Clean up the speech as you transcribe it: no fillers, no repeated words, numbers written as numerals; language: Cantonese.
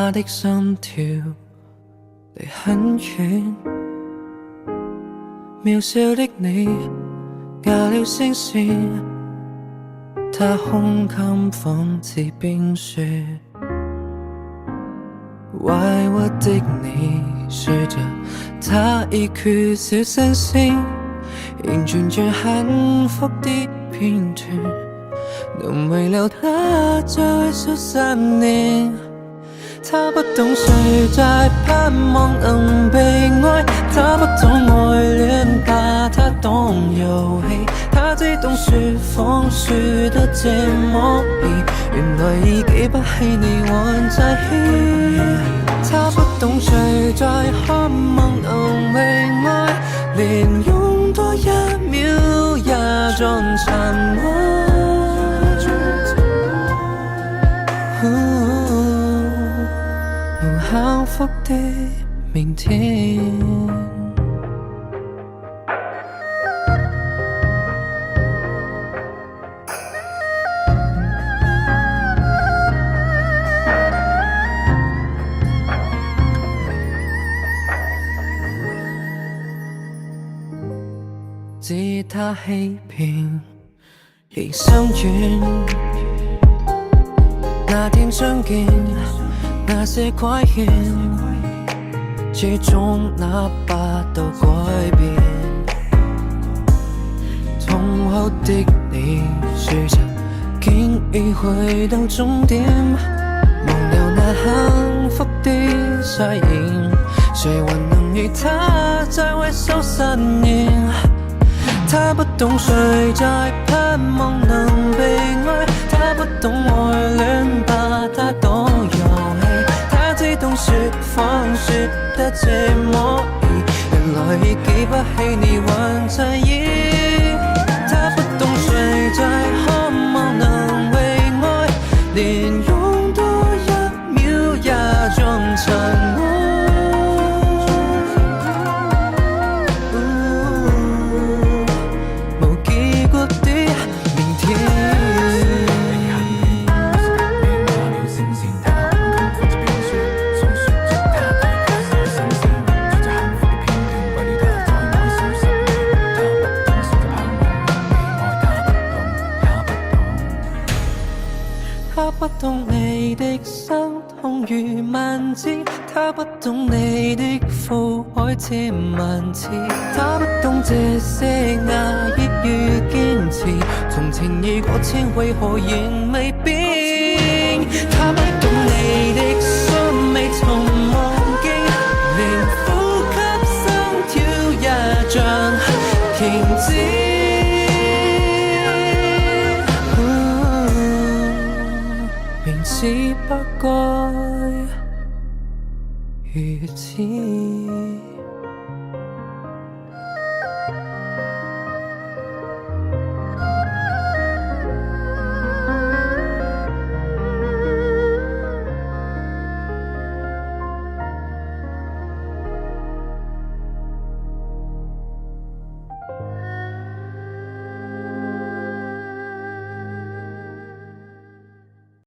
他的心跳離很遠，渺小的你壓了聲線，他胸襟仿似冰雪，委屈的你說着他已缺少新鮮，仍存着幸福的片段，能遺留他再數10年。他不懂誰在盼望能被愛，他不懂愛戀把他當遊戲，他只懂說謊說得這麼易，原來已記不起你還在意。他不懂誰在渴望能被愛，連用多1秒也像沉默。幸福的明天，知他欺騙亦心軟，那天相見那些虧欠，始終拿不到改變。痛哭的你說着經已去到終點，忘掉那幸福的誓言，誰還能與他再維修10年？他不懂誰在盼望能被愛，他不懂愛戀把他當遊戲，他只懂說謊說得這麼易，原來已記不起你還在意。他不懂誰在渴望能被愛，連用多1秒也像沉默。他不懂你的心痛如萬箭，他不懂你的苦海千萬次，他不懂這些壓抑與堅持，從情已過千為何仍未變？他不懂你的心未曾忘記，連呼吸心跳也像停止。只不該如此。